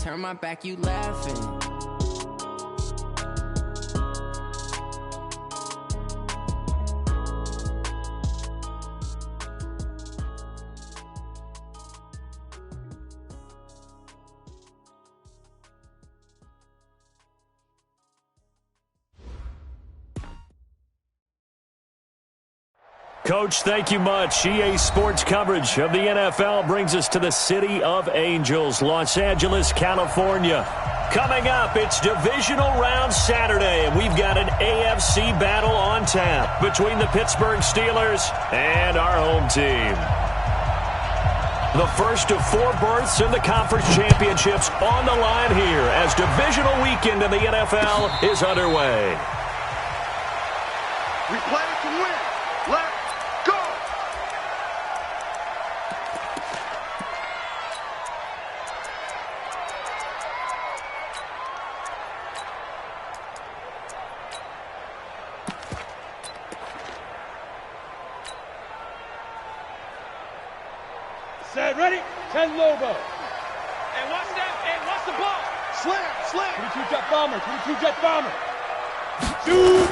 turn my back, you laughing. Coach, thank you much. EA Sports coverage of the NFL brings us to the City of Angels, Los Angeles, California. Coming up, it's Divisional Round Saturday, and we've got an AFC battle on tap between the Pittsburgh Steelers and our home team. The first of 4 berths in the conference championships on the line here as divisional weekend in the NFL is underway. We play to win. Let's go! Set, ready? 10 Lobo. And watch that. And watch the ball. Slam. 22 Jet Bomber. 22 Jet Bomber. Shoot!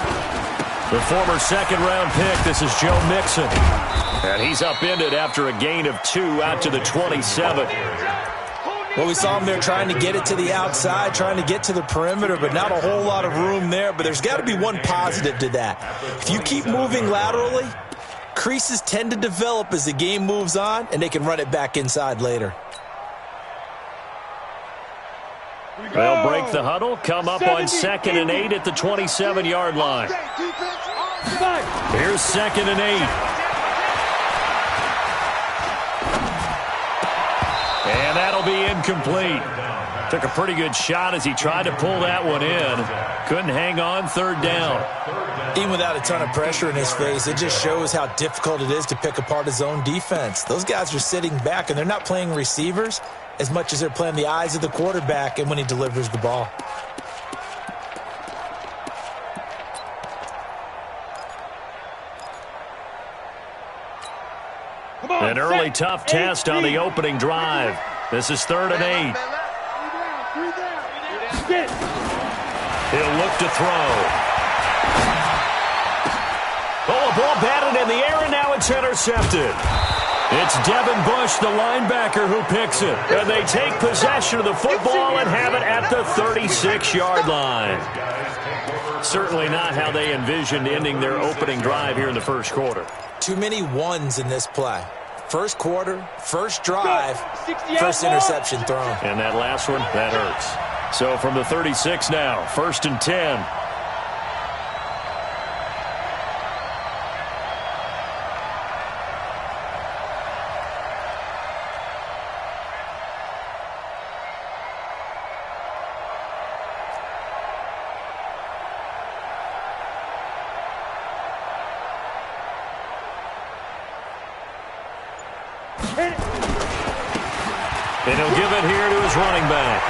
The former second-round pick, this is Joe Mixon. And he's upended after a gain of 2 out to the 27. Well, we saw him there trying to get it to the outside, trying to get to the perimeter, but not a whole lot of room there. But there's got to be one positive to that. If you keep moving laterally, creases tend to develop as the game moves on, and they can run it back inside later. They'll break the huddle, come up on 2nd and 8 at the 27-yard line. Here's 2nd and 8. And that'll be incomplete. Took a pretty good shot as he tried to pull that one in. Couldn't hang on, 3rd down. Even without a ton of pressure in his face, it just shows how difficult it is to pick apart his own defense. Those guys are sitting back, and they're not playing receivers as much as they're playing the eyes of the quarterback and when he delivers the ball. An early tough test on the opening drive. This is 3rd and 8. He'll look to throw. Oh, a ball batted in the air, and now it's intercepted. It's Devin Bush, the linebacker, who picks it. And they take possession of the football and have it at the 36-yard line. Certainly not how they envisioned ending their opening drive here in the first quarter. Too many ones in this play. First quarter, first drive, first interception thrown. And that last one, that hurts. So from the 36 now, 1st and 10. And he'll give it here to his running back.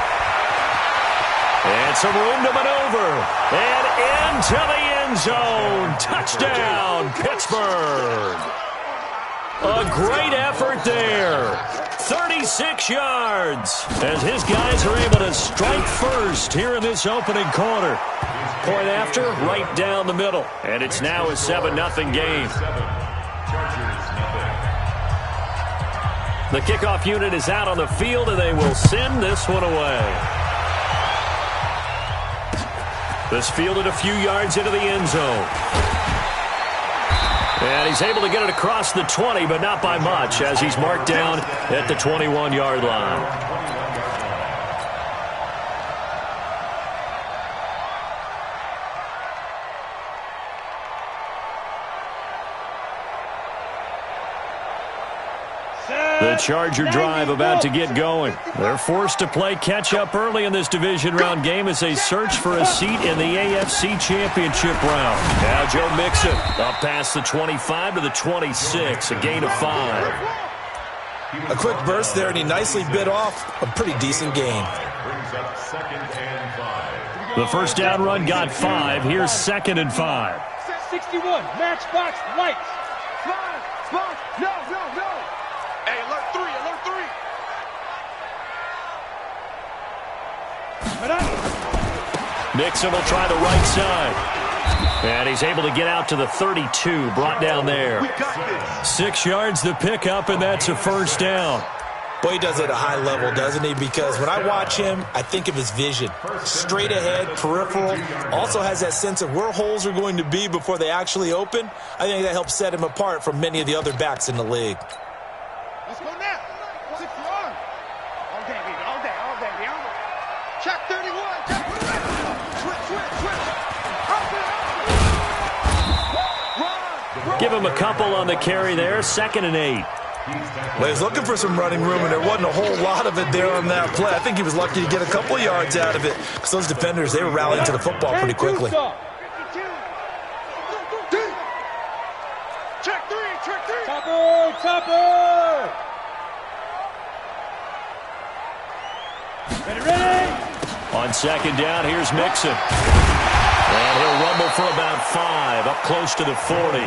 And some room to maneuver. And into the end zone. Touchdown, Pittsburgh. A great effort there. 36 yards. As his guys are able to strike first here in this opening quarter. Point after, right down the middle. And it's now a 7-0 game. The kickoff unit is out on the field, and they will send this one away. This fielded a few yards into the end zone. And he's able to get it across the 20, but not by much, as he's marked down at the 21-yard line. The Charger drive about to get going. They're forced to play catch-up early in this division round game as they search for a seat in the AFC Championship round. Now Joe Mixon up past the 25 to the 26, a gain of 5. A quick burst there, and he nicely bit off a pretty decent gain. The first down run got 5. Here's 2nd and 5. 61, matchbox lights. No. Hey, alert 3. Mixon will try the right side. And he's able to get out to the 32, brought down there. 6 yards the pickup, and that's a first down. Boy, he does it at a high level, doesn't he? Because when I watch him, I think of his vision. Straight ahead, peripheral. Also has that sense of where holes are going to be before they actually open. I think that helps set him apart from many of the other backs in the league. Let's go now. 6 yards. All day, baby. All day. All day, baby. Check 31. Check 31. Switch. Run. Give him a couple on the carry there. 2nd and 8. Well, he's looking for some running room, and there wasn't a whole lot of it there on that play. I think he was lucky to get a couple yards out of it because those defenders, they were rallying to the football pretty quickly. Check 3. Topper. Ready. On 2nd down, here's Mixon. And he'll rumble for about 5, up close to the 40.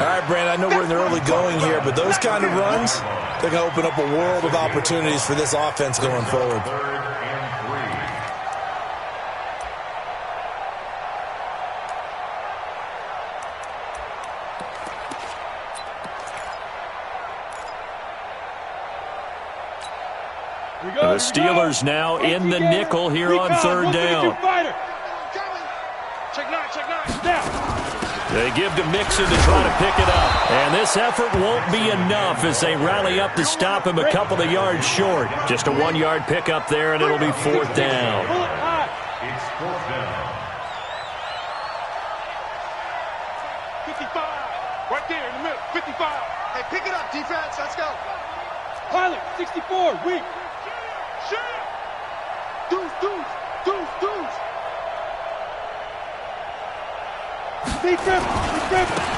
All right, Brandon, I know we're in the early going here, but those kind of runs, they're going to open up a world of opportunities for this offense going forward. The Steelers now in the nickel here on 3rd down. Check 9. Now. They give to Mixon to try to pick it up. And this effort won't be enough as they rally up to stop him a couple of yards short. Just a 1-yard pickup there, and it'll be 4th down. It's 4th down. 55. Right there in the middle. 55. Hey, pick it up, defense. Let's go. Pilot, 64. Weak. Shit. Deuce.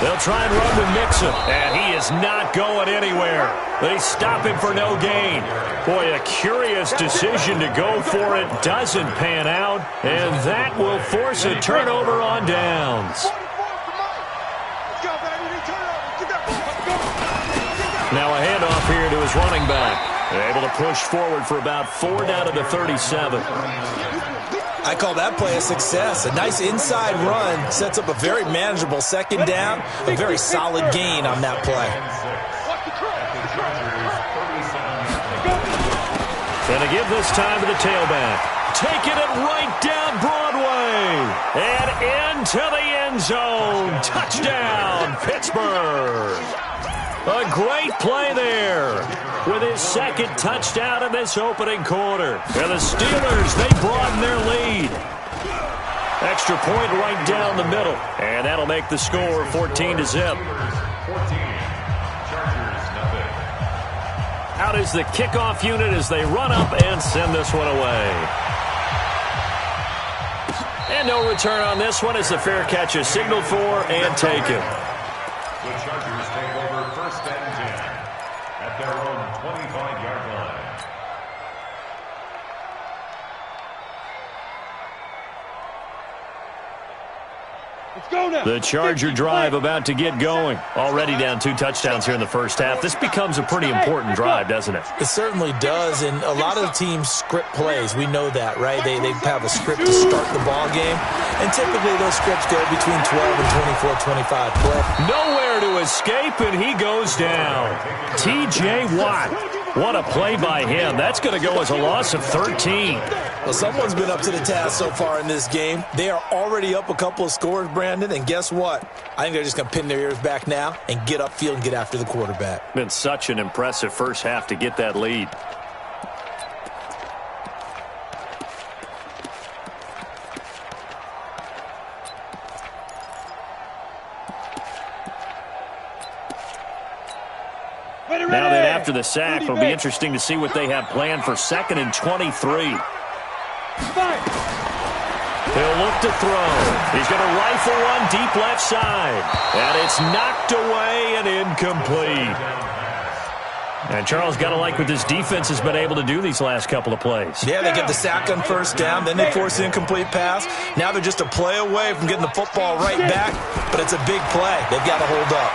They'll try and run with Mixon, and he is not going anywhere. They stop him for no gain. Boy, a curious decision to go for it doesn't pan out, and that will force a turnover on downs. Now a handoff here to his running back. They're able to push forward for about 4 down to the 37. I call that play a success. A nice inside run sets up a very manageable 2nd down, a very solid gain on that play. Gonna give this time to the tailback. Taking it right down Broadway. And into the end zone. Touchdown, Pittsburgh. A great play there with his 2nd touchdown in this opening quarter. And the Steelers, they broaden their lead. Extra point right down the middle. And that'll make the score 14-0. 14. Chargers, nothing. Out is the kickoff unit as they run up and send this one away. And no return on this one as the fair catch is signaled for and taken. The Chargers take over 1st and 10 at their own 25-yard line. Let's go now. The Charger drive about to get going. Already down 2 touchdowns here in the first half. This becomes a pretty important drive, doesn't it? It certainly does, and a lot of the teams script plays. We know that, right? They have a script to start the ball game, and typically those scripts go between 12 and 24, 25 play. Nowhere to escape, and he goes down. T.J. Watt. What a play by him. That's going to go as a loss of 13. Well, someone's been up to the task so far in this game. They are already up a couple of scores, Brandon, and guess what? I think they're just going to pin their ears back now and get upfield and get after the quarterback. Been such an impressive first half to get that lead. Now that after the sack, it'll be interesting to see what they have planned for 2nd and 23. He'll look to throw. He's going to rifle one deep left side. And it's knocked away and incomplete. And Charles, got to like what this defense has been able to do these last couple of plays. Yeah, they get the sack on 1st down, then they force the incomplete pass. Now they're just a play away from getting the football right back, but it's a big play. They've got to hold up.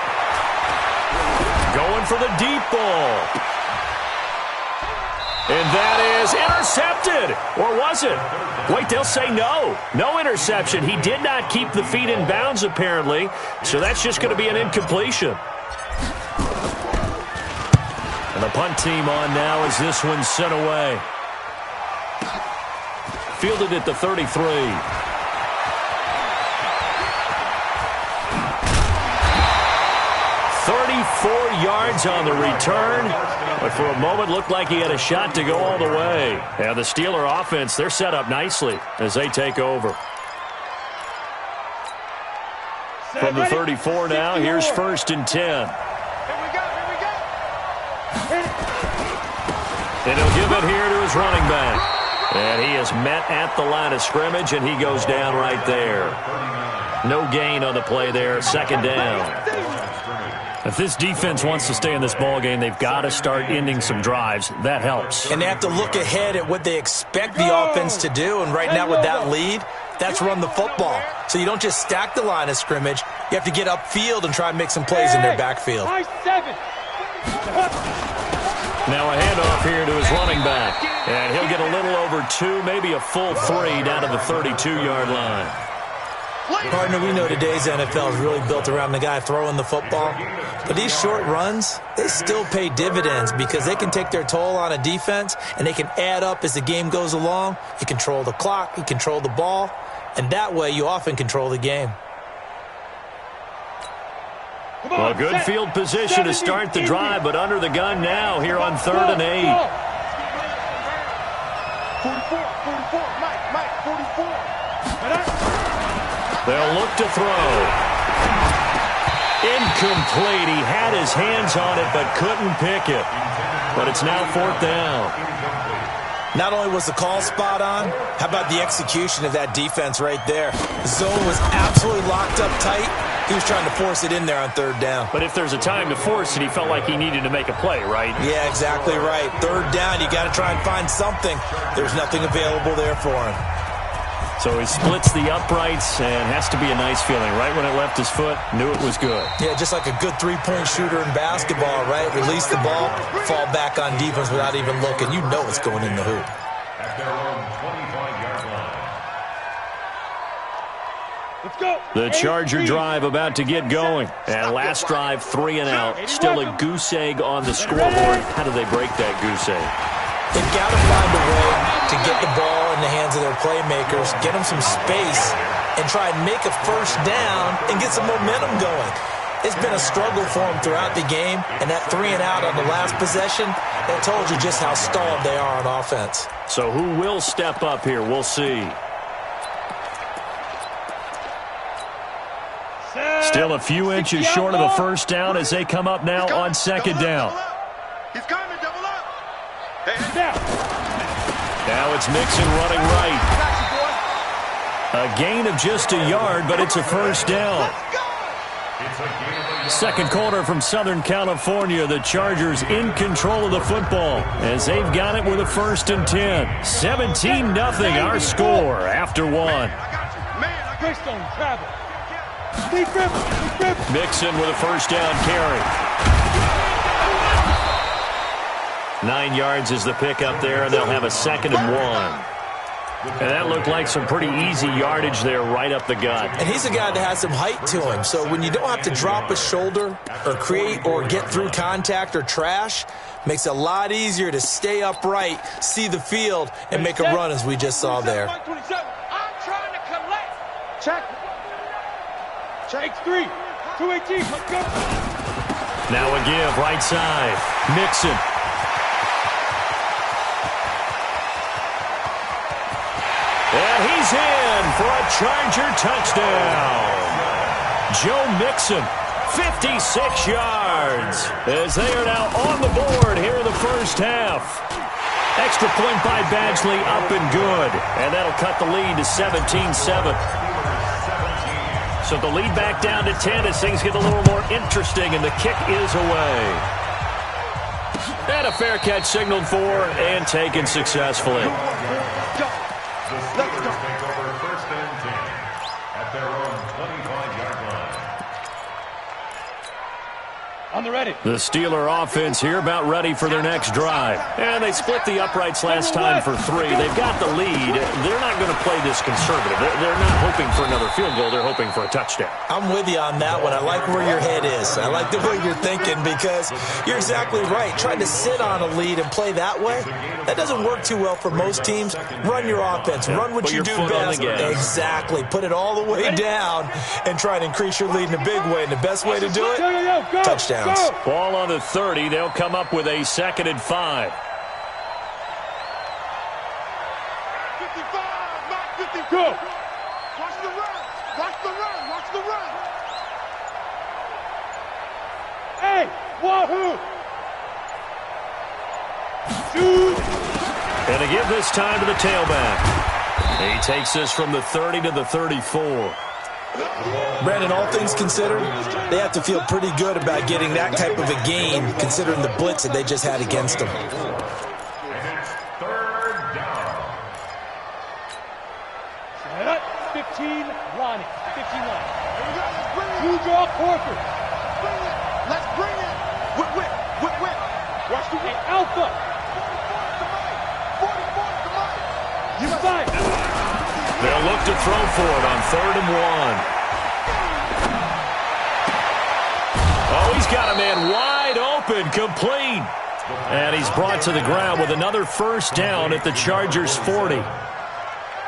Going for the deep ball. And that is intercepted. Or was it? Wait, they'll say no. No interception. He did not keep the feet in bounds, apparently. So that's just going to be an incompletion. And the punt team on now as this one's sent away. Fielded at the 33. 34 yards on the return, but for a moment looked like he had a shot to go all the way. And the Steeler offense, they're set up nicely as they take over. From the 34 now, here's 1st and 10. Here we go. And he'll give it here to his running back. And he is met at the line of scrimmage, and he goes down right there. No gain on the play there, 2nd down. If this defense wants to stay in this ballgame, they've got to start ending some drives. That helps. And they have to look ahead at what they expect the offense to do. And right now with that lead, that's run the football. So you don't just stack the line of scrimmage. You have to get upfield and try and make some plays in their backfield. Now a handoff here to his running back. And he'll get a little over 2, maybe a full 3 down to the 32-yard line. Partner, we know today's NFL is really built around the guy throwing the football. But these short runs, they still pay dividends because they can take their toll on a defense and they can add up as the game goes along. You control the clock, you control the ball, and that way you often control the game. Well, good field position to start the drive, but under the gun now here on 3rd and 8. 44, Mike, 44. They'll look to throw. Incomplete. He had his hands on it but couldn't pick it. But it's now 4th down. Not only was the call spot on, how about the execution of that defense right there? The zone was absolutely locked up tight. He was trying to force it in there on 3rd down. But if there's a time to force it, he felt like he needed to make a play, right? Yeah, exactly right. 3rd down, you got to try and find something. There's nothing available there for him. So he splits the uprights and has to be a nice feeling. Right when it left his foot, knew it was good. Yeah, just like a good three-point shooter in basketball, right? Release the ball, fall back on defense without even looking. You know it's going in the hoop. At their own 25-yard line. Let's go. The Charger drive about to get going. And last drive, 3 and out. Still a goose egg on the scoreboard. How do they break that goose egg? They've got to find a way to get the ball in the hands of their playmakers, get them some space, and try and make a 1st down and get some momentum going. It's been a struggle for them throughout the game, and that 3 and out on the last possession, that told you just how stalled they are on offense. So who will step up here? We'll see. Still a few inches short of the 1st down as they come up now on 2nd down. He's coming, double up. Now it's Mixon running right. A gain of just a yard, but it's a 1st down. Second quarter from Southern California. The Chargers in control of the football as they've got it with a 1st and 10. 17-0 our score after 1. Mixon with a 1st down carry. 9 yards is the pickup there, and they'll have a 2nd and 1. And that looked like some pretty easy yardage there right up the gut. And he's a guy that has some height to him, so when you don't have to drop a shoulder or create or get through contact or trash, makes it a lot easier to stay upright, see the field, and make a run as we just saw there. I'm trying to collect. Check. X3, 218, let's go. Now a give, right side. Mixon. And he's in for a Charger touchdown. Joe Mixon, 56 yards, as they are now on the board here in the 1st half. Extra point by Badgley, up and good. And that'll cut the lead to 17-7. So the lead back down to 10 as things get a little more interesting, and the kick is away. And a fair catch signaled for and taken successfully. Let's go. Take over 1st and 10 at their own 25-yard line. they're ready. The Steeler offense here about ready for their next drive. And they split the uprights last time for 3. They've got the lead. They're not going to play this conservative. They're not hoping for another field goal. They're hoping for a touchdown. I'm with you on that one. I like where your head is. I like the way you're thinking because you're exactly right. Trying to sit on a lead and play that way, that doesn't work too well for most teams. Run your offense. Run what you do best. Exactly. Put it all the way down and try and increase your lead in a big way. And the best way to do it, touchdowns. Ball on the 30. They'll come up with a 2nd and 5. 55, not 50. Go. Watch the run. Watch the run. Watch the run. Hey, wahoo! Shoot! And to give this time to the tailback. He takes this from the 30 to the 34. Brandon, all things considered, they have to feel pretty good about getting that type of a gain, considering the blitz that they just had against them. And it's 3rd down. Set up. 15 Lonnie. 15 Lonnie. Two draw Corker. Let's bring it. Whip. Watch the Hey, Alpha. 44 to Mike. You fight. They'll look to throw for it on 3rd and 1. Oh, he's got a man wide open, complete. And he's brought to the ground with another 1st down at the Chargers' 40.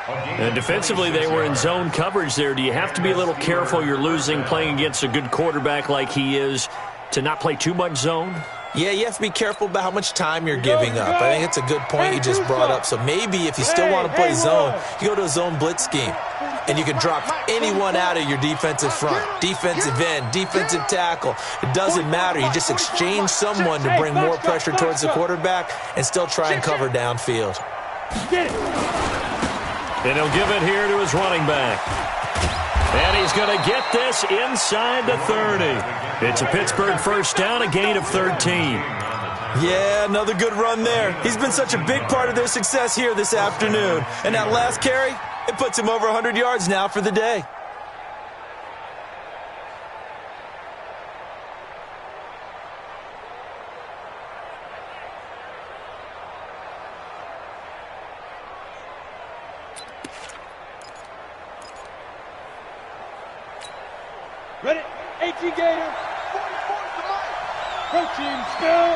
And defensively, they were in zone coverage there. Do you have to be a little careful? You're losing playing against a good quarterback like he is to not play too much zone? Yeah, you have to be careful about how much time you're giving up. I think it's a good point you just brought up. So maybe if you still want to play zone, you go to a zone blitz scheme. And you can drop anyone out of your defensive front, defensive end, defensive tackle. It doesn't matter. You just exchange someone to bring more pressure towards the quarterback and still try and cover downfield. Get it. And he'll give it here to his running back. And he's going to get this inside the 30. It's a Pittsburgh 1st down, a gain of 13. Yeah, another good run there. He's been such a big part of their success here this afternoon. And that last carry, it puts him over 100 yards now for the day. Ready? 18 Gator. 44 to Mike. Protein spill.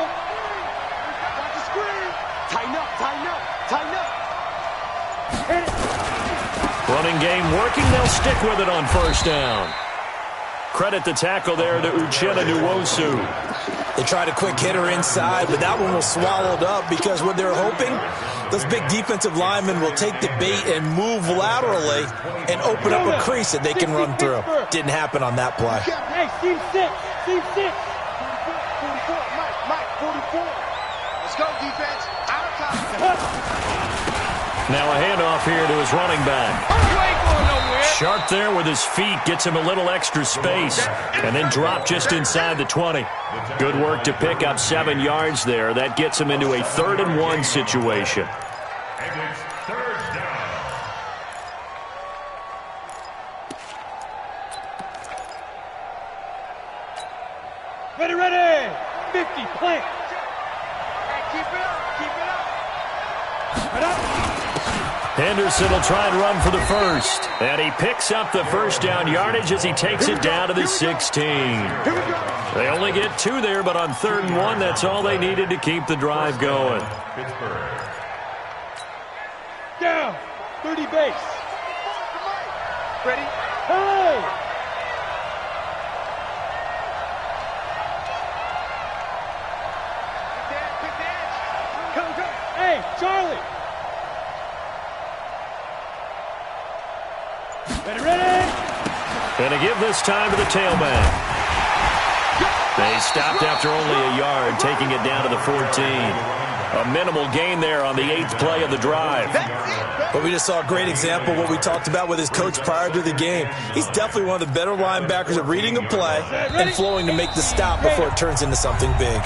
Watch the screen. Tighten up. Hit it. Running game working. They'll stick with it on 1st down. Credit the tackle there to Uchenna Nwosu. They tried a quick hitter inside, but that one was swallowed up because what they're hoping, those big defensive linemen will take the bait and move laterally and open up a crease that they can run through. Didn't happen on that play. Hey, team 6. Team 6. 44. Mike, 44. Let's go, defense. Out of time. Now a handoff here to his running back. You ain't going nowhere. Sharp there with his feet, gets him a little extra space, and then drop just inside the 20. Good work to pick up 7 yards there. That gets him into a 3rd and 1 situation. And it's 3rd down. Ready. 50, plant. Hey, keep it up. Head up. Henderson will try and run for the 1st. And he picks up the 1st down yardage as he takes it down to the 16. They only get 2 there, but on 3rd and 1, that's all they needed to keep the drive going. Pittsburgh. Down. 30 base. Ready? Hey. Pick the edge. Come. Hey, Charlie. Ready. And to give this time to the tailback. They stopped after only a yard, taking it down to the 14. A minimal gain there on the 8th play of the drive. But we just saw a great example of what we talked about with his coach prior to the game. He's definitely one of the better linebackers at reading a play and flowing to make the stop before it turns into something big.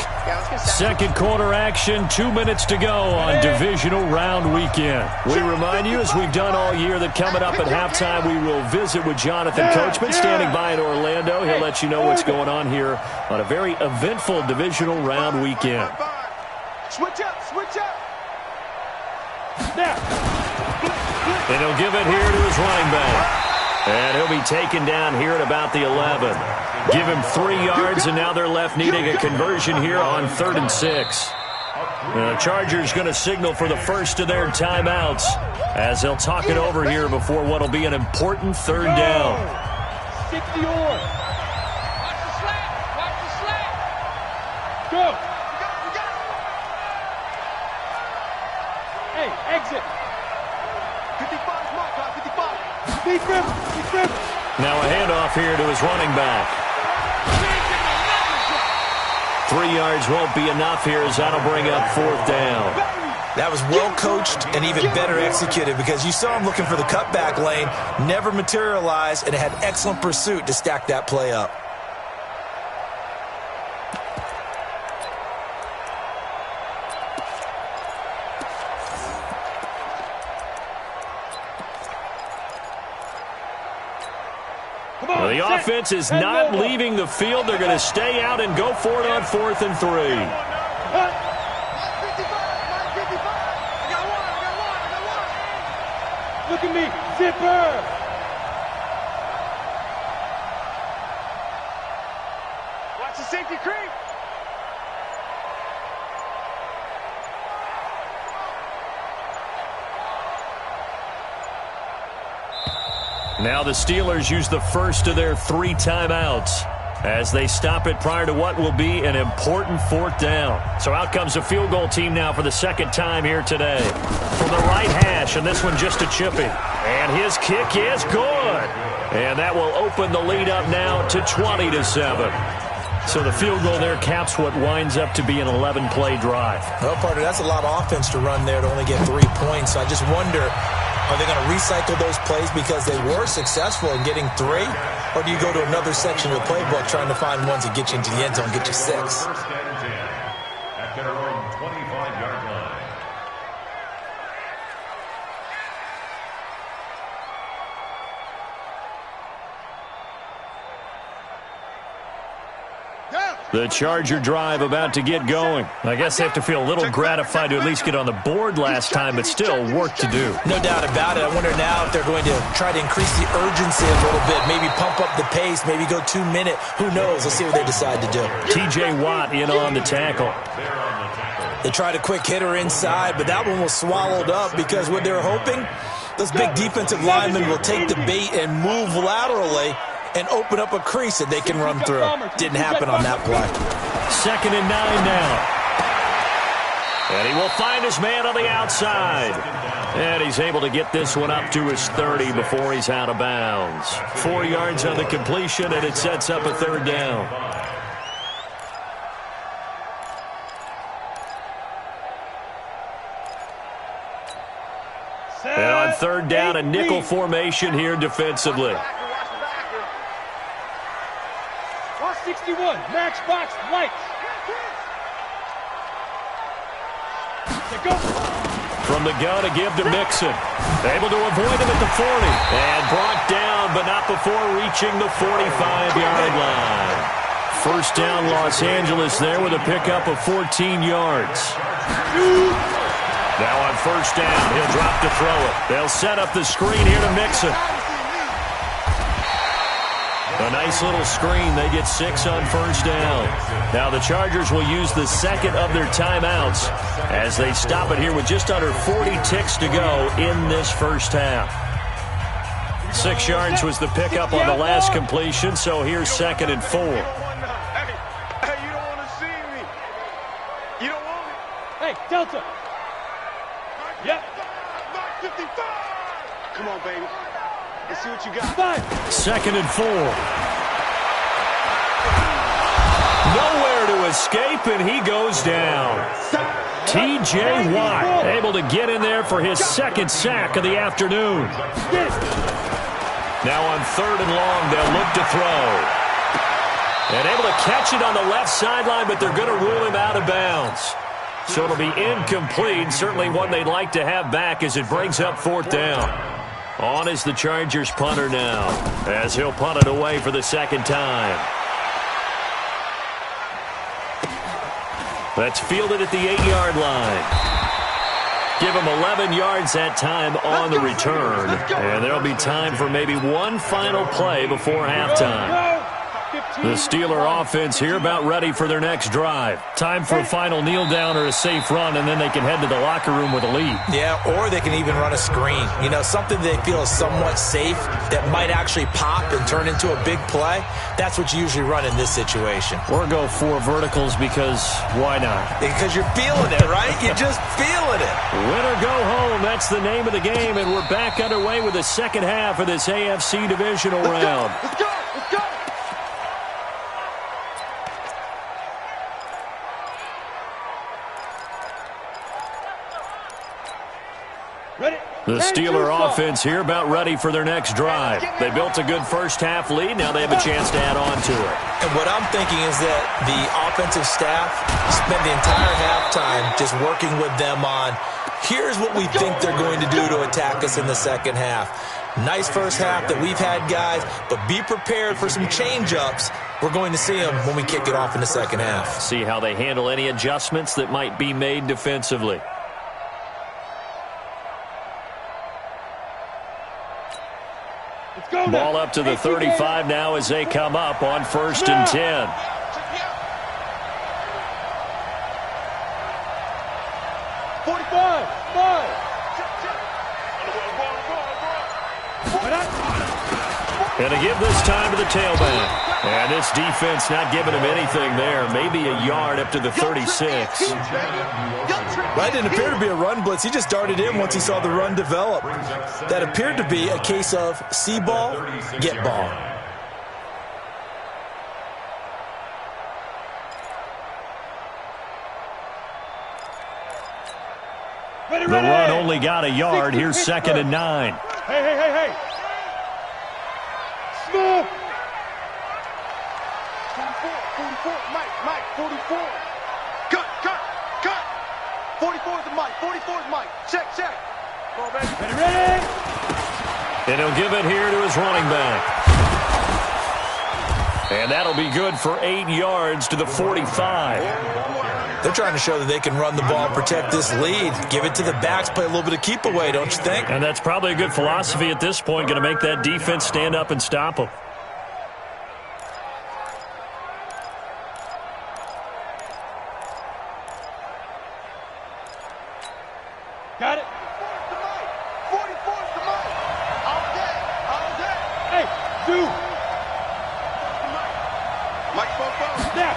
Second quarter action, 2 minutes to go on divisional round weekend. We remind you, as we've done all year, that coming up at halftime, we will visit with Jonathan Coachman standing by in Orlando. He'll let you know what's going on here on a very eventful divisional round weekend. Switch up, switch up. And he'll give it here to his running back. And he'll be taken down here at about the 11. Give him 3 yards, and now they're left needing a conversion here on 3rd and 6. The Chargers going to signal for the first of their timeouts as they'll talk it over here before what will be an important 3rd down. 60 on. Watch the slant. Watch the slant. Go. Hey, exit. 55 mark, 55. Defense. Now a handoff here to his running back. 3 yards won't be enough here as that'll bring up 4th down. That was well coached and even better executed because you saw him looking for the cutback lane, never materialized, and had excellent pursuit to stack that play up. Well, the offense is not leaving the field. They're going to stay out and go for it on 4th and 3. Look at me. Zipper. Watch the safety creep. Now the Steelers use the first of their 3 timeouts as they stop it prior to what will be an important 4th down. So out comes a field goal team now for the 2nd time here today. From the right hash, and this one just a chipping. And his kick is good. And that will open the lead up now to 20-7. So the field goal there caps what winds up to be an 11-play drive. Well, partner, that's a lot of offense to run there to only get 3 points. So I just wonder, are they going to recycle those plays because they were successful in getting 3? Or do you go to another section of the playbook trying to find ones that get you into the end zone, get you 6? First and 10 at their own 25-yard line. The Charger drive about to get going. I guess they have to feel a little gratified to at least get on the board last time, but still work to do. No doubt about it. I wonder now if they're going to try to increase the urgency a little bit, maybe pump up the pace, maybe go 2-minute. Who knows? Let's see what they decide to do. T.J. Watt in on the tackle. They tried a quick hitter inside, but that one was swallowed up because what they're hoping, those big defensive linemen will take the bait and move laterally and open up a crease that they can run through. Didn't happen on that play. 2nd and 9 now. And he will find his man on the outside. And he's able to get this one up to his 30 before he's out of bounds. 4 yards on the completion, and it sets up a 3rd down. And on 3rd down, a nickel formation here defensively. 161, match box, lights. Go. From the gun, a give to Mixon. Able to avoid him at the 40. And brought down, but not before reaching the 45-yard line. First down, Los Angeles there with a pickup of 14 yards. Now on 1st down, he'll drop to throw it. They'll set up the screen here to Mixon. A nice little screen. They get 6 on 1st down. Now the Chargers will use the 2nd of their timeouts as they stop it here with just under 40 ticks to go in this first half. 6 yards was the pickup on the last completion, so here's 2nd and 4. Hey, you don't want to see me. You don't want me. Hey, Delta. Yep. 55. Come on, baby. Let's see what you got. 2nd and 4. Nowhere to escape, and he goes down. T.J. Watt able to get in there for his second sack of the afternoon. Now on 3rd and long, they'll look to throw. And able to catch it on the left sideline, but they're going to rule him out of bounds. So it'll be incomplete, certainly one they'd like to have back as it brings up 4th down. On is the Chargers punter now, as he'll punt it away for the second time. That's fielded at the 8-yard line. Give him 11 yards that time on the return. And there'll be time for maybe one final play before halftime. The Steeler offense here about ready for their next drive. Time for a final kneel down or a safe run, and then they can head to the locker room with a lead. Yeah, or they can even run a screen. You know, something they feel is somewhat safe that might actually pop and turn into a big play. That's what you usually run in this situation. Or go 4 verticals because why not? Because you're feeling it, right? You're just feeling it. Win or go home, that's the name of the game, and we're back underway with the second half of this AFC divisional round. Let's go! Let's go! The Steeler offense here about ready for their next drive. They built a good first half lead. Now they have a chance to add on to it. And what I'm thinking is that the offensive staff spent the entire halftime just working with them on, here's what we think they're going to do to attack us in the second half. Nice first half that we've had, guys, but be prepared for some change-ups. We're going to see them when we kick it off in the second half. See how they handle any adjustments that might be made defensively. Ball up to the 35 now as they come up on 1st and 10. And to give this time to the tailback. And this defense not giving him anything there. Maybe a yard up to the 36. Right, didn't appear to be a run blitz. He just darted in once he saw the run develop. That appeared to be a case of see ball, get ball. The run only got a yard. Here's 2nd and 9. Hey. Smooth. 44, Mike, 44. Cut. 44 is the Mike, 44 is Mike. Check. Go on, baby. Ready? And he'll give it here to his running back. And that'll be good for 8 yards to the 45. They're trying to show that they can run the ball and protect this lead. Give it to the backs, play a little bit of keep away, don't you think? And that's probably a good philosophy at this point, going to make that defense stand up and stop them. Got it. 44 is the Mike. All day. Hey, dude. Mike, Snap.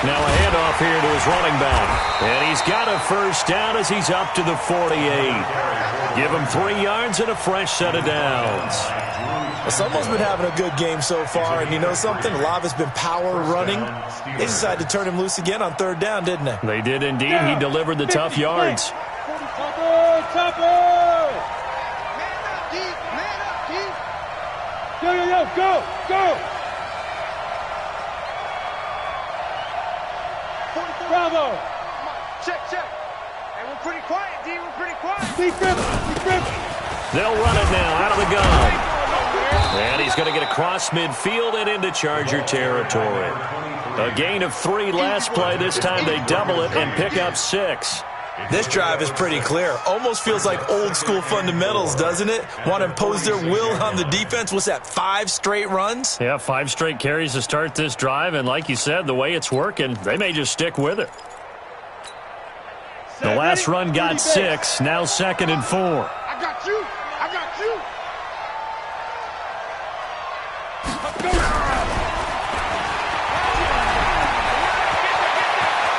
Now a handoff here to his running back. And he's got a first down as he's up to the 48. Give him 3 yards and a fresh set of downs. Well, someone's been having a good game so far, and you know something? A lot of it's been power running. They decided to turn him loose again on 3rd down, didn't they? They did indeed. He delivered the tough yards. Topper! Man up, D. Go! Bravo! Check. Hey, we're pretty quiet, D. We're pretty quiet. Be crisp. They'll run it now out of the gun. And he's going to get across midfield and into Charger territory. A gain of 3 last play. This time they double it and pick up 6. This drive is pretty clear. Almost feels like old school fundamentals, doesn't it? Want to impose their will on the defense. What's that, 5 straight runs? Yeah, 5 straight carries to start this drive. And like you said, the way it's working, they may just stick with it. The last run got 6. Now 2nd and 4. I got you.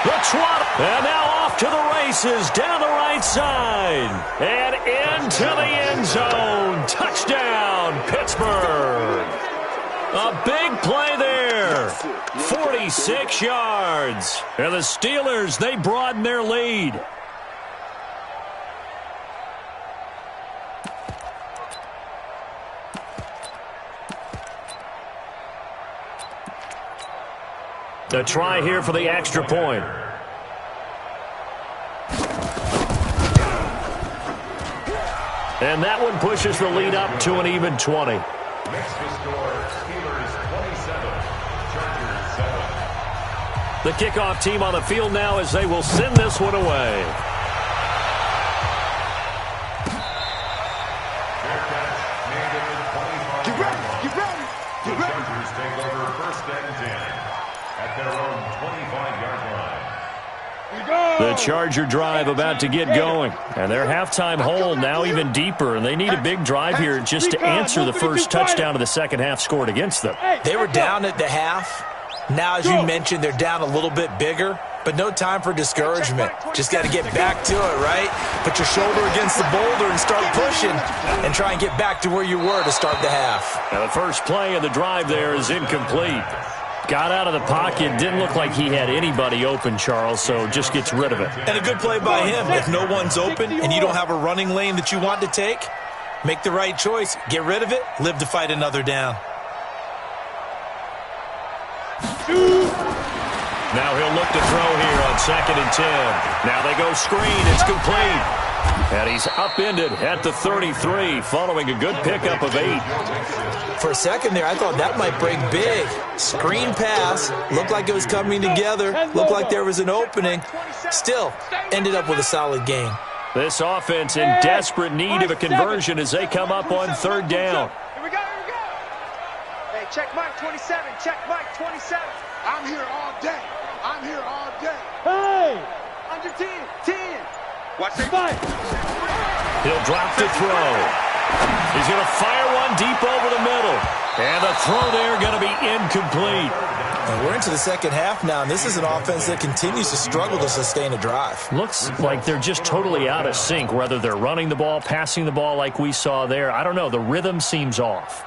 The trot. And now off to the races down the right side. And into the end zone. Touchdown, Pittsburgh. A big play there. 46 yards. And the Steelers, they broaden their lead. A try here for the extra point. And that one pushes the lead up to an even 20. Next to score, Steelers 27, Chargers 7. The kickoff team on the field now as they will send this one away. Fair catch made at the 25. Get ready, get ready, The get ready. Chargers take over first and 10 at their own 25-yard line. The Charger drive about to get going. And their halftime hole now even deeper. And they need a big drive here just to answer the first touchdown of the second half scored against them. They were down at the half. Now, as you mentioned, they're down a little bit bigger. But no time for discouragement. Just got to get back to it, right? Put your shoulder against the boulder and start pushing. And try and get back to where you were to start the half. Now the first play of the drive there is incomplete. Got out of the pocket. Didn't look like he had anybody open, Charles, so just gets rid of it. And a good play by him. If no one's open and you don't have a running lane that you want to take, make the right choice. Get rid of it. Live to fight another down. Now he'll look to throw here on 2nd and 10. Now they go screen. It's complete. And he's upended at the 33 following a good pickup of 8. For a second there, I thought that might break big. Screen pass. Looked like it was coming together. Looked like there was an opening. Still, ended up with a solid gain. This offense in desperate need of a conversion as they come up on 3rd down. Here we go, here we go. Hey, check Mike 27, check Mike 27. I'm here all day. I'm here all day. Hey! Under 10, 10. Watch it. He'll drop to throw. He's going to fire one deep over the middle. And the throw there going to be incomplete. And we're into the second half now, and this is an offense that continues to struggle to sustain a drive. Looks like they're just totally out of sync, whether they're running the ball, passing the ball like we saw there. I don't know. The rhythm seems off.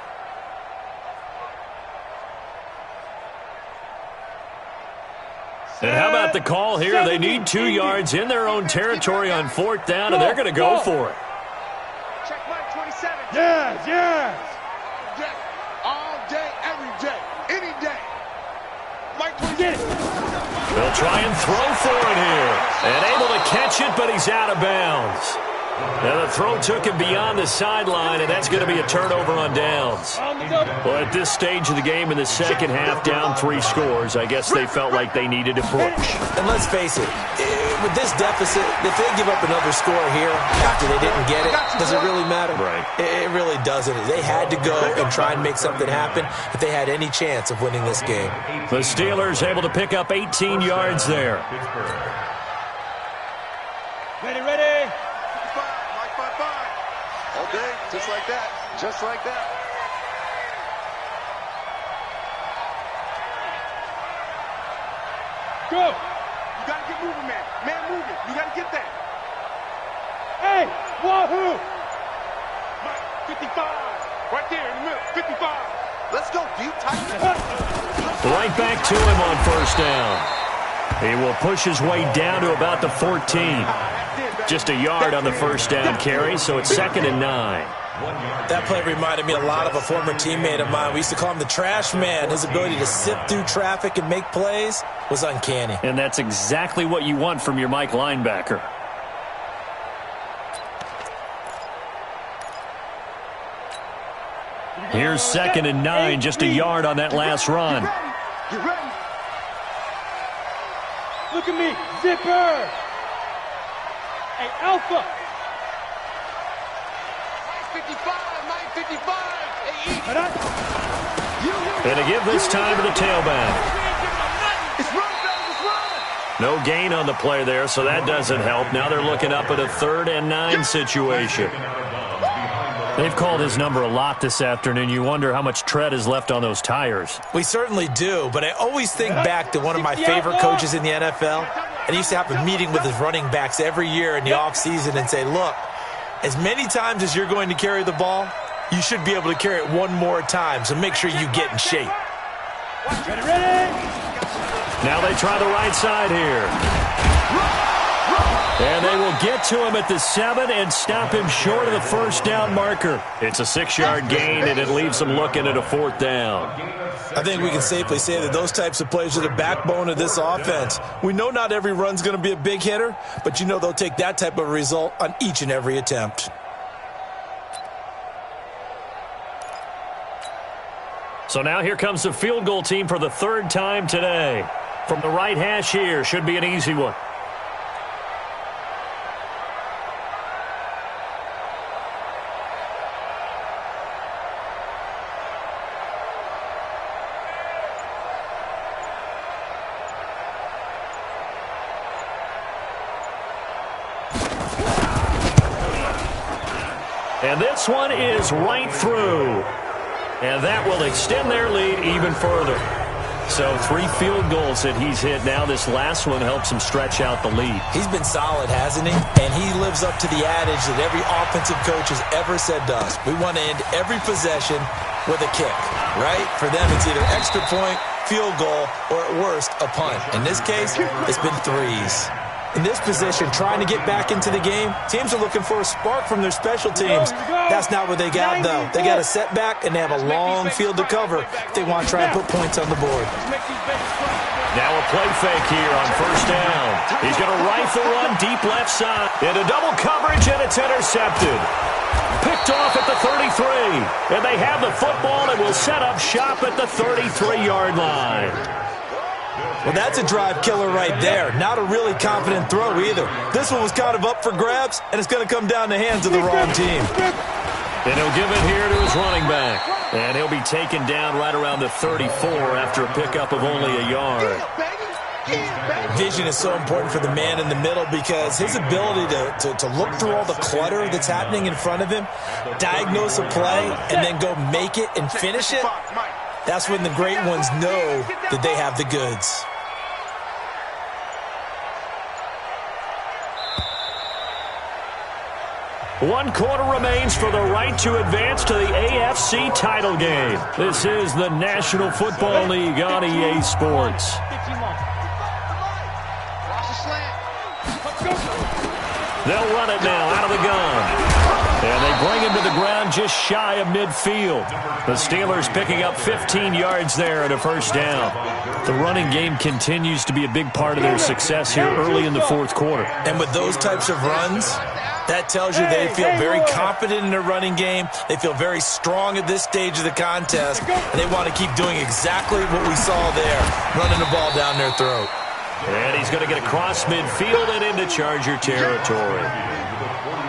And how about the call here? They need 2 yards in their own territory on 4th down, and they're going to go for it. Check Mike 27. Yes, yes. All day, every day, any day. Mike 27. Get it. They'll try and throw for it here. And able to catch it, but he's out of bounds. Now the throw took him beyond the sideline, and that's going to be a turnover on downs. Well, at this stage of the game in the second half, down 3 scores, I guess they felt like they needed to push. And let's face it, with this deficit, if they give up another score here after they didn't get it, does it really matter? Right. It really doesn't. They had to go and try and make something happen if they had any chance of winning this game. The Steelers able to pick up 18 yards there. Ready, ready. Mike 5-5. All day, just like that. Just like that. Go. You gotta get moving, man. Man moving. You gotta get that. Hey, wahoo. Mike 55. Right there in the middle. 55. Let's go, deep, tight. Right back to him on 1st down. He will push his way down to about the 14. Just a yard on the 1st down carry, so it's 2nd and 9. That play reminded me a lot of a former teammate of mine. We used to call him the trash man. His ability to sift through traffic and make plays was uncanny. And that's exactly what you want from your Mike linebacker. Here's 2nd and 9, just a yard on that last run. Get ready. Look at me. Zipper. Hey, Alpha. 55. Hey, And to give this time to the tailback. it's run, fellas, it's run. No gain on the play there, so that doesn't help. Now they're looking up at a 3rd and 9 situation. They've called his number a lot this afternoon. You wonder how much tread is left on those tires. We certainly do, but I always think back to one of my favorite coaches in the NFL, and he used to have a meeting with his running backs every year in the offseason and say, look, as many times as you're going to carry the ball, you should be able to carry it one more time, so make sure you get in shape. Now they try the right side here. And they will get to him at the 7 and stop him short of the first down marker. It's a 6-yard gain, and it leaves them looking at a 4th down. I think we can safely say that those types of plays are the backbone of this offense. We know not every run's going to be a big hitter, but you know they'll take that type of result on each and every attempt. So now here comes the field goal team for the 3rd time today. From the right hash here, should be an easy one. And this one is right through. And that will extend their lead even further. So 3 field goals that he's hit now. This last one helps him stretch out the lead. He's been solid, hasn't he? And he lives up to the adage that every offensive coach has ever said to us. We want to end every possession with a kick, right? For them, it's either extra point, field goal, or at worst, a punt. In this case, it's been 3s. In this position, trying to get back into the game, teams are looking for a spark from their special teams. That's not what they got, though. They got a setback, and they have a long field to cover if they want to try and put points on the board. Now a play fake here on 1st down. He's going to rifle run deep left side. Into double coverage, and it's intercepted. Picked off at the 33. And they have the football and will set up shop at the 33-yard line. Well, that's a drive killer right there. Not a really confident throw either. This one was kind of up for grabs, and it's going to come down the hands of the wrong team. And he'll give it here to his running back. And he'll be taken down right around the 34 after a pickup of only a yard. Vision is so important for the man in the middle because his ability to look through all the clutter that's happening in front of him, diagnose a play, and then go make it and finish it, that's when the great ones know that they have the goods. 1 quarter remains for the right to advance to the AFC title game. This is the National Football League on EA Sports. They'll run it now out of the gun. And they bring him to the ground just shy of midfield. The Steelers picking up 15 yards there and a 1st down. The running game continues to be a big part of their success here early in the 4th quarter. And with those types of runs, that tells you they feel very confident in their running game. They feel very strong at this stage of the contest. And they want to keep doing exactly what we saw there, running the ball down their throat. And he's going to get across midfield and into Charger territory.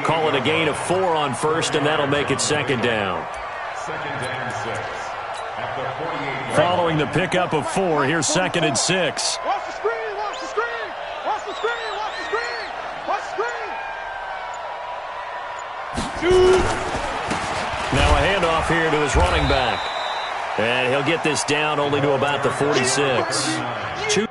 Call it a gain of 4 on 1st, and that'll make it 2nd down. 2nd and 6. At the 48. Following the pickup of 4, here's 2nd and 6. Watch the screen, watch the screen, watch the screen, watch the screen, watch the screen. Now a handoff here to his running back. And he'll get this down only to about the 46. 2.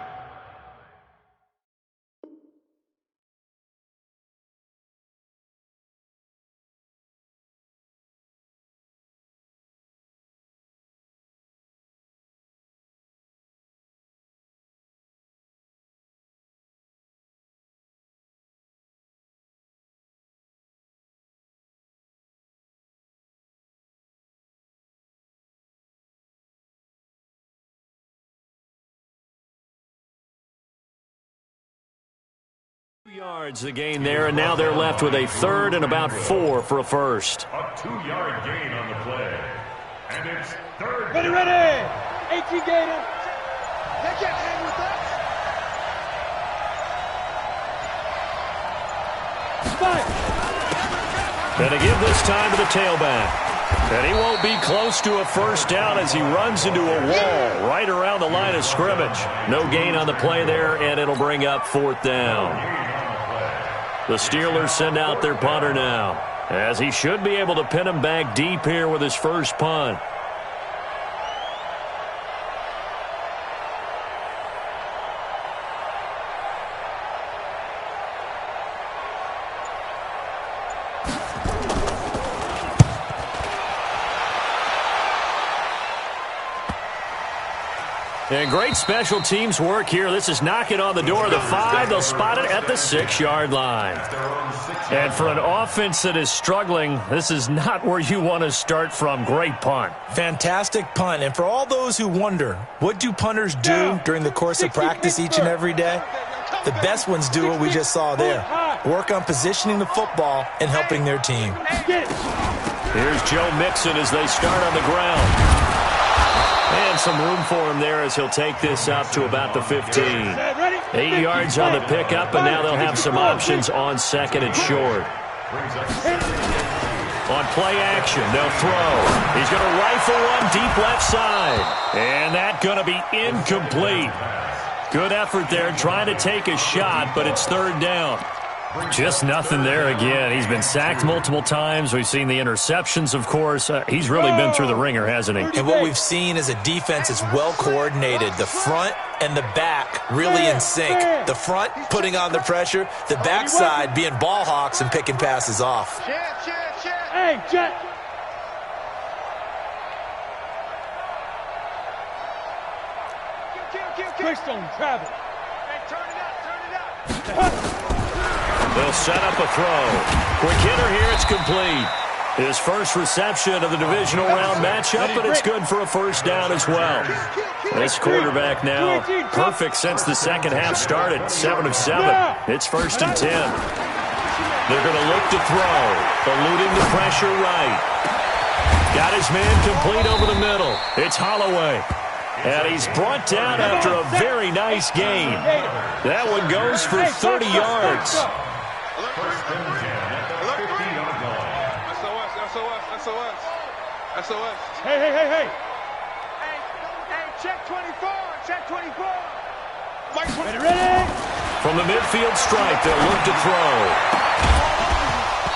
Yards the gain there, and now they're left with a 3rd and about 4 for a 1st. A 2-yard gain on the play. And it's 3rd. Ready. 18 gainer. They can't hang with us. 5. And to give this time to the tailback. And he won't be close to a 1st down as he runs into a wall right around the line of scrimmage. No gain on the play there, and it'll bring up 4th down. The Steelers send out their punter now, as he should be able to pin him back deep here with his first punt. And great special teams work here. This is knocking on the door of the 5. They'll spot it at the 6-yard line. And for an offense that is struggling, this is not where you want to start from. Great punt. Fantastic punt. And for all those who wonder, what do punters do during the course of practice each and every day? The best ones do what we just saw there. Work on positioning the football and helping their team. Here's Joe Mixon as they start on the ground. And some room for him there as he'll take this up to about the 15. 8 yards on the pickup, and now they'll have some options on 2nd and short. On play action, they'll throw. He's going to rifle one deep left side. And that's going to be incomplete. Good effort there trying to take a shot, but it's 3rd down. Just nothing there again. He's been sacked multiple times. We've seen the interceptions, of course. He's really been through the ringer, hasn't he? And what we've seen is a defense that's well coordinated. The front and the back really in sync. The front putting on the pressure. The backside being ball hawks and picking passes off. Hey, Jet. Quickstone, travel. They'll set up a throw. Quick hitter here, it's complete. His first reception of the divisional round matchup, but it's good for a 1st down as well. This quarterback now perfect since the second half started. 7 of 7. It's 1st and 10. They're going to look to throw. Eluding the pressure right. Got his man complete over the middle. It's Holloway. And he's brought down after a very nice gain. That one goes for 30 yards. SOS. Hey. Hey, check 24. Check 24. Ready? From the midfield stripe, they'll look to throw.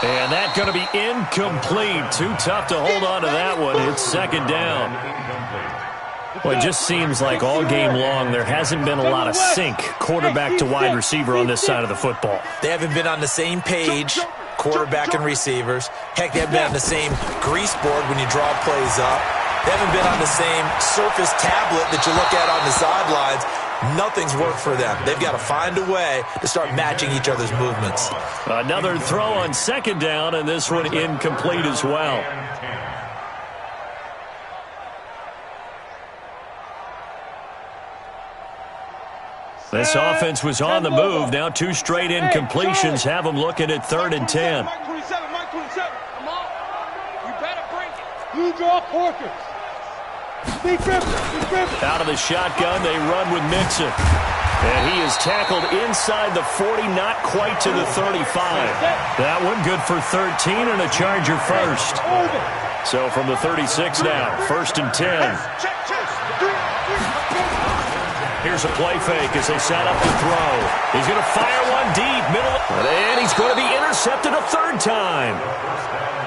And that's going to be incomplete. Too tough to hold on to that one. It's 2nd down. Well, it just seems like all game long there hasn't been a lot of sync quarterback to wide receiver on this side of the football. They haven't been on the same page, quarterback and receivers. Heck, they haven't been on the same grease board when you draw plays up. They haven't been on the same surface tablet that you look at on the sidelines. Nothing's worked for them. They've got to find a way to start matching each other's movements. Another throw on 2nd down, and this one incomplete as well. This offense was on the move. Now 2 straight incompletions have them looking at 3rd and 10. Mike 27. Come on. You better bring it. Blue draw Corkers. Big grip. Out of the shotgun, they run with Mixon. And he is tackled inside the 40, not quite to the 35. That one good for 13 and a Charger first. So from the 36 now, 1st and 10. Here's a play fake as they set up to throw. He's going to fire one deep, middle, and he's going to be intercepted a 3rd time.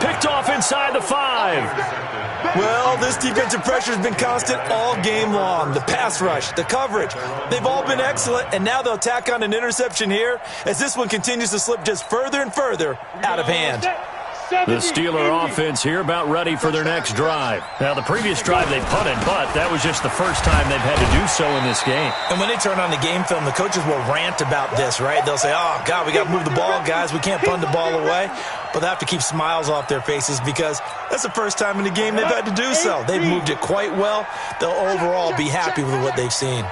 Picked off inside the 5. Well, this defensive pressure has been constant all game long. The pass rush, the coverage, they've all been excellent, and now they'll tack on an interception here as this one continues to slip just further and further out of hand. The Steeler offense here about ready for their next drive. Now, the previous drive they punted, but that was just the first time they've had to do so in this game. And when they turn on the game film, the coaches will rant about this, right? They'll say, oh, God, we got to move the ball, guys. We can't punt the ball away. But they have to keep smiles off their faces because that's the first time in the game they've had to do so. They've moved it quite well. They'll overall be happy with what they've seen.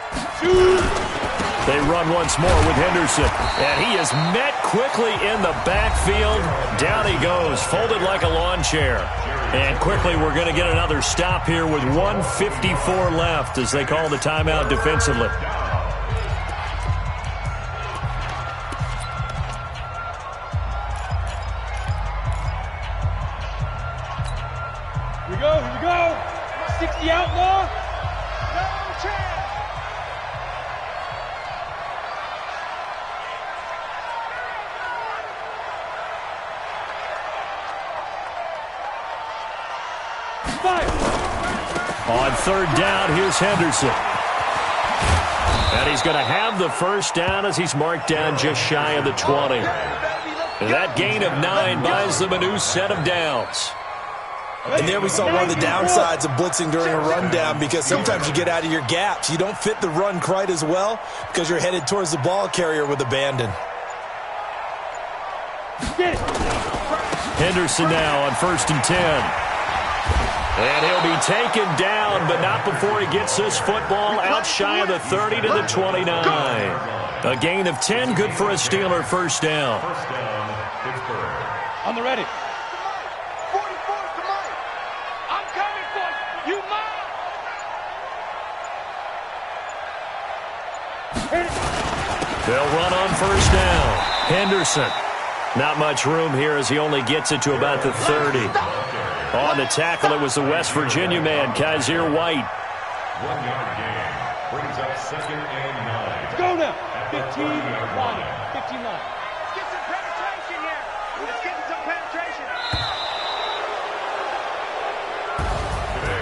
They run once more with Henderson, and he is met quickly in the backfield. Down he goes, folded like a lawn chair. And quickly we're going to get another stop here with 1:54 left as they call the timeout defensively. Here we go. 60 outlaw. No chance. On 3rd down, here's Henderson. And he's going to have the 1st down as he's marked down just shy of the 20. That gain of 9 buys them a new set of downs. And there we saw one of the downsides of blitzing during a rundown, because sometimes you get out of your gaps. You don't fit the run quite as well because you're headed towards the ball carrier with abandon. Henderson now on 1st and 10. And he'll be taken down, but not before he gets this football out shy of the 30 to the 29. A gain of 10, good for a Steeler first down. On the ready. 44 to Mike. I'm coming for you. You mine. They'll run on 1st down. Henderson. Not much room here as he only gets it to about the 30. On the tackle, it was the West Virginia man, Kaiser White. 1 yard gain brings up 2nd and 9. Let's go now. 15-9. 15-9. Let's get some penetration here. Let's get some penetration.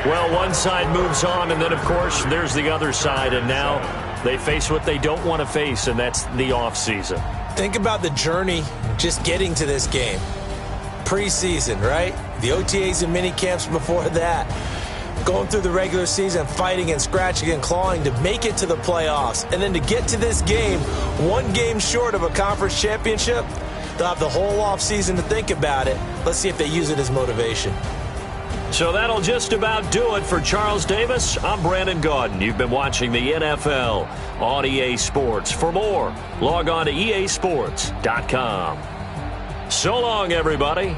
Well, one side moves on, and then, of course, there's the other side, and now they face what they don't want to face, and that's the offseason. Think about the journey just getting to this game. Preseason, right? The OTAs and mini camps before that. Going through the regular season, fighting and scratching and clawing to make it to the playoffs. And then to get to this game, 1 game short of a conference championship, they'll have the whole offseason to think about it. Let's see if they use it as motivation. So that'll just about do it for Charles Davis. I'm Brandon Gaudin. You've been watching the NFL on EA Sports. For more, log on to easports.com. So long, everybody.